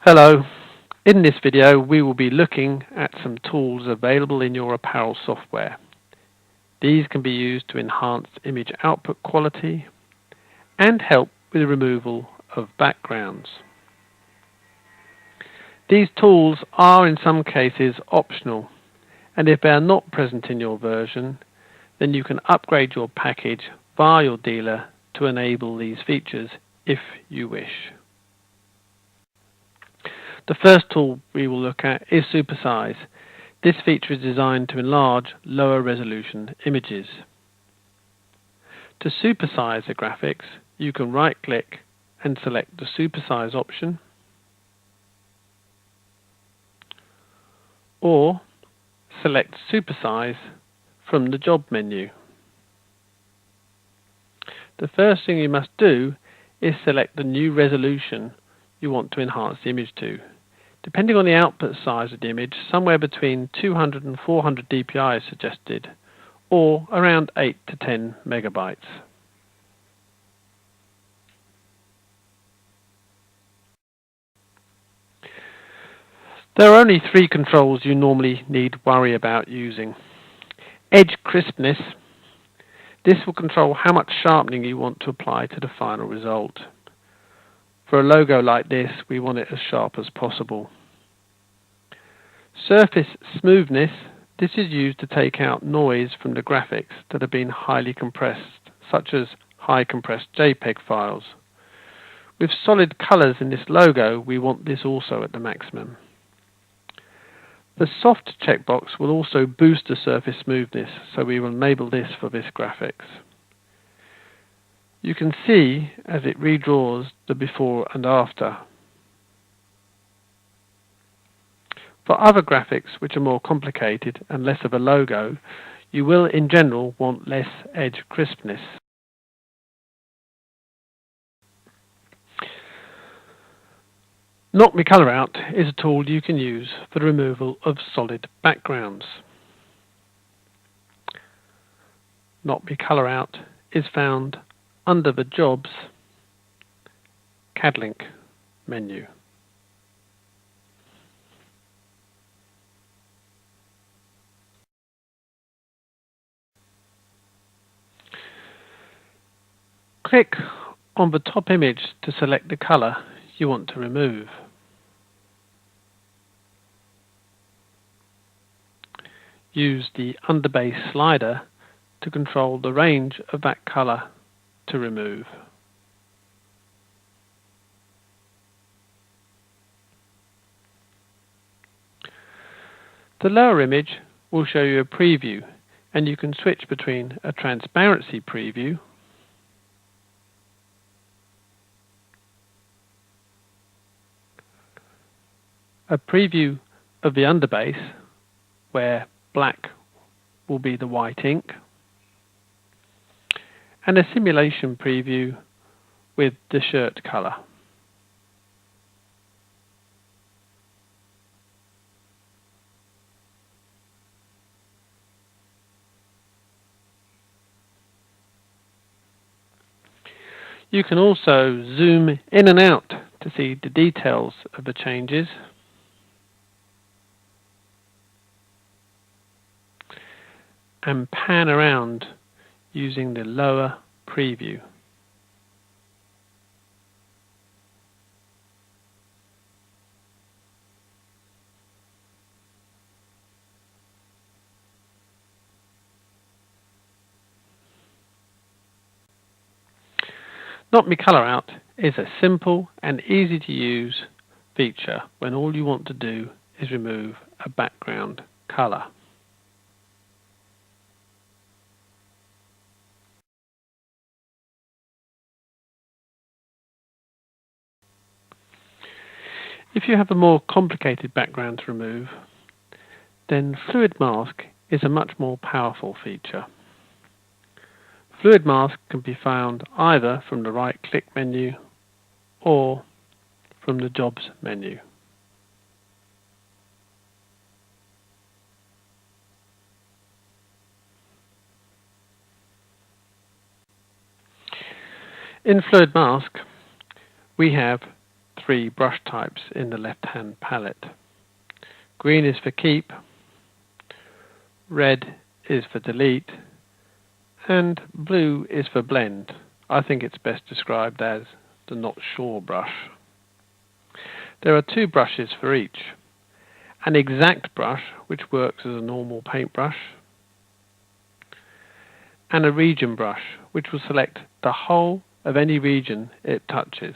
Hello. In this video we will be looking at some tools available in your apparel software. These can be used to enhance image output quality and help with the removal of backgrounds. These tools are in some cases optional, and if they are not present in your version, then you can upgrade your package via your dealer to enable these features if you wish. The first tool we will look at is Supersize. This feature is designed to enlarge lower resolution images. To supersize the graphics, you can right-click and select the Supersize option, or select Supersize from the Job menu. The first thing you must do is select the new resolution you want to enhance the image to. Depending on the output size of the image, somewhere between 200 and 400 dpi is suggested, or around 8 to 10 megabytes. There are only three controls you normally need worry about using. Edge crispness. This will control how much sharpening you want to apply to the final result. For a logo like this, we want it as sharp as possible. Surface smoothness. This is used to take out noise from the graphics that have been highly compressed, such as high compressed JPEG files. With solid colors in this logo, we want this also at the maximum. The soft checkbox will also boost the surface smoothness, so we will enable this for this graphics. You can see as it redraws the before and after. For other graphics which are more complicated and less of a logo, you will in general want less edge crispness. Knock Me Color Out is a tool you can use for the removal of solid backgrounds. Knock Me Color Out is found under the Jobs CAD Link menu. Click on the top image to select the color you want to remove. Use the underbase slider to control the range of that color to remove. The lower image will show you a preview, and you can switch between a transparency preview a preview of the underbase, where black will be the white ink, and a simulation preview with the shirt color. You can also zoom in and out to see the details of the changes. And pan around using the lower preview. Knock Me Color Out is a simple and easy to use feature when all you want to do is remove a background color. If you have a more complicated background to remove, then Fluid Mask is a much more powerful feature. Fluid Mask can be found either from the right-click menu or from the Jobs menu. In Fluid Mask, we have three brush types in the left-hand palette. Green is for keep, red is for delete, and blue is for blend. I think it's best described as the not sure brush. There are two brushes for each. An exact brush, which works as a normal paintbrush, and a region brush, which will select the whole of any region it touches.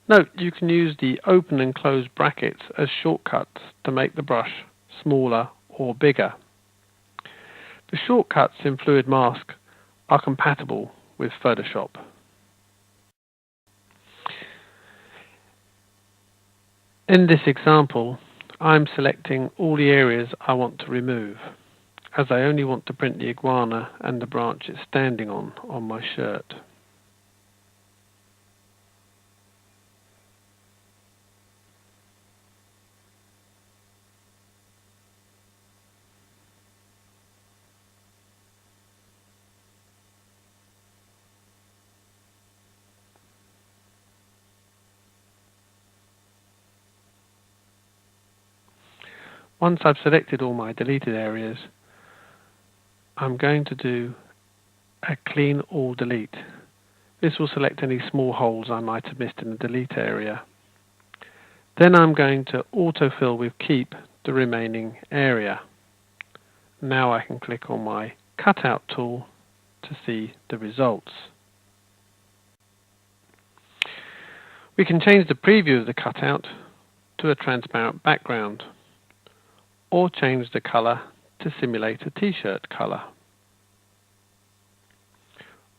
Note, you can use the open and close brackets as shortcuts to make the brush smaller or bigger. The shortcuts in Fluid Mask are compatible with Photoshop. In this example, I'm selecting all the areas I want to remove, as I only want to print the iguana and the branch it's standing on my shirt. Once I've selected all my deleted areas, I'm going to do a clean all delete. This will select any small holes I might have missed in the delete area. Then I'm going to autofill with keep the remaining area. Now I can click on my cutout tool to see the results. We can change the preview of the cutout to a transparent background, or change the color to simulate a t-shirt color.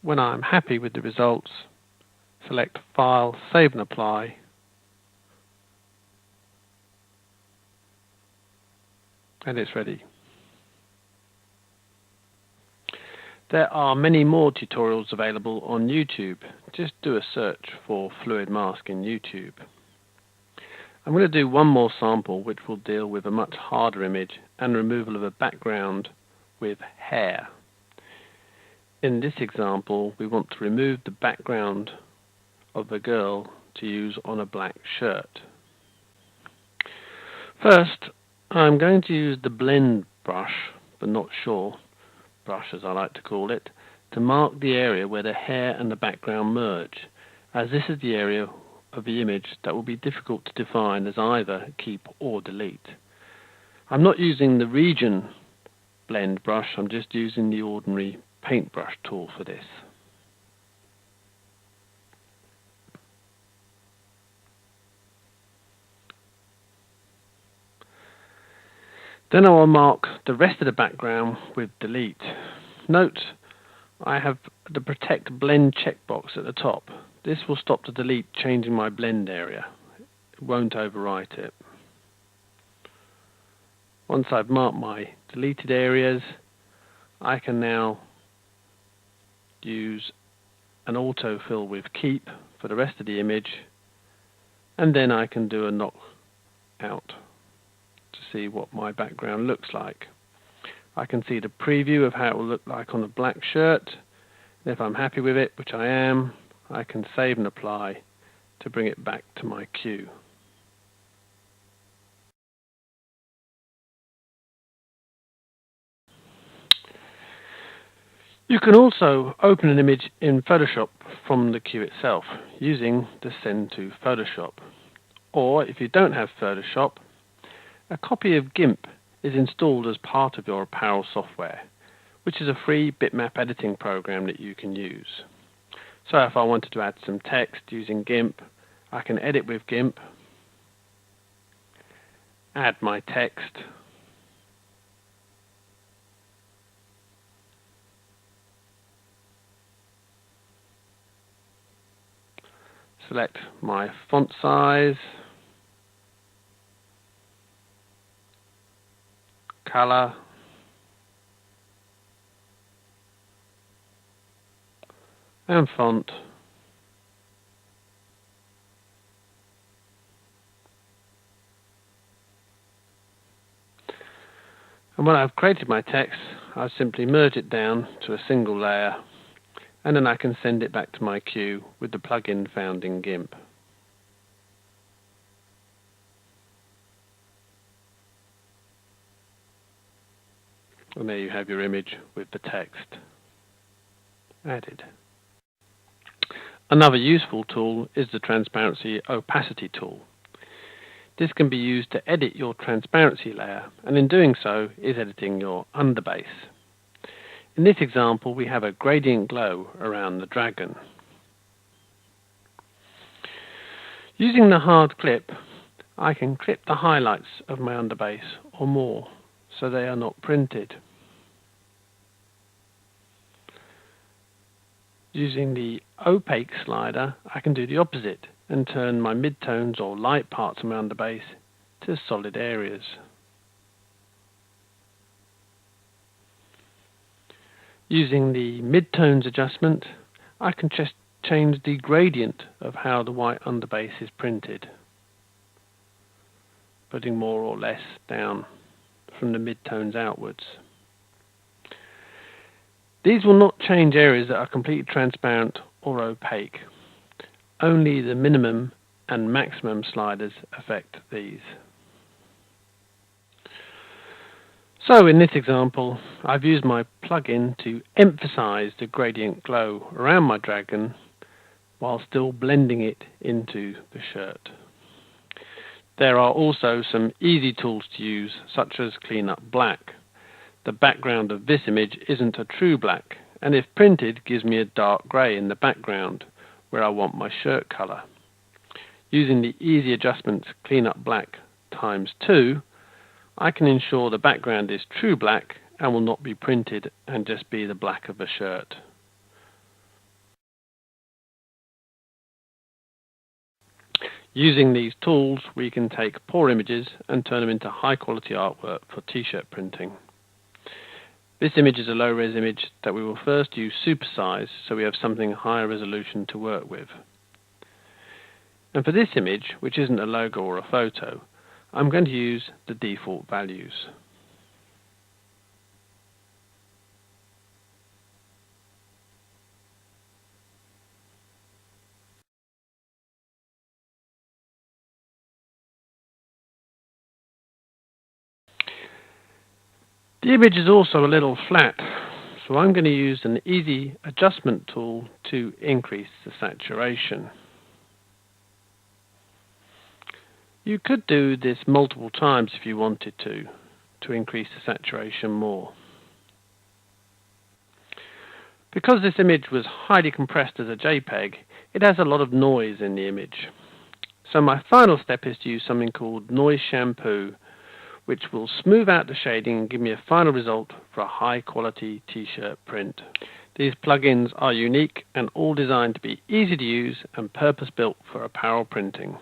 When I'm happy with the results, select File, Save and Apply, and it's ready. There are many more tutorials available on YouTube. Just do a search for Fluid Mask in YouTube. I'm going to do one more sample which will deal with a much harder image and removal of a background with hair. In this example, we want to remove the background of a girl to use on a black shirt. First, I'm going to use the blend brush, the not sure brush as I like to call it, to mark the area where the hair and the background merge, as this is the area of the image that will be difficult to define as either keep or delete. I'm not using the region blend brush, I'm just using the ordinary paintbrush tool for this. Then I will mark the rest of the background with delete. Note, I have the Protect Blend checkbox at the top. This will stop the delete changing my blend area. It won't overwrite it. Once I've marked my deleted areas, I can now use an autofill with keep for the rest of the image, and then I can do a knock out to see what my background looks like. I can see the preview of how it will look like on a black shirt, and if I'm happy with it, which I am, I can save and apply to bring it back to my queue. You can also open an image in Photoshop from the queue itself using the Send to Photoshop. Or if you don't have Photoshop, a copy of GIMP is installed as part of your apparel software, which is a free bitmap editing program that you can use. So if I wanted to add some text using GIMP, I can edit with GIMP, add my text, select my font size, color, and font. And when I've created my text, I simply merge it down to a single layer and then I can send it back to my queue with the plugin found in GIMP. And there you have your image with the text added. Another useful tool is the Transparency Opacity tool. This can be used to edit your transparency layer, and in doing so is editing your underbase. In this example, we have a gradient glow around the dragon. Using the hard clip, I can clip the highlights of my underbase or more, so they are not printed. Using the opaque slider, I can do the opposite and turn my midtones or light parts of my underbase to solid areas. Using the midtones adjustment, I can just change the gradient of how the white underbase is printed, putting more or less down from the midtones outwards. These will not change areas that are completely transparent or opaque. Only the minimum and maximum sliders affect these. So in this example, I've used my plugin to emphasize the gradient glow around my dragon while still blending it into the shirt. There are also some easy tools to use, such as Clean Up Black. The background of this image isn't a true black, and if printed gives me a dark grey in the background where I want my shirt colour. Using the easy adjustment Clean Up Black ×2, I can ensure the background is true black and will not be printed and just be the black of the shirt. Using these tools, we can take poor images and turn them into high quality artwork for t-shirt printing. This image is a low-res image that we will first use supersize so we have something higher resolution to work with. And for this image, which isn't a logo or a photo, I'm going to use the default values. The image is also a little flat, so I'm going to use an easy adjustment tool to increase the saturation. You could do this multiple times if you wanted to increase the saturation more. Because this image was highly compressed as a JPEG, it has a lot of noise in the image. So my final step is to use something called Noise Shampoo, which will smooth out the shading and give me a final result for a high quality t-shirt print. These plugins are unique and all designed to be easy to use and purpose built for apparel printing.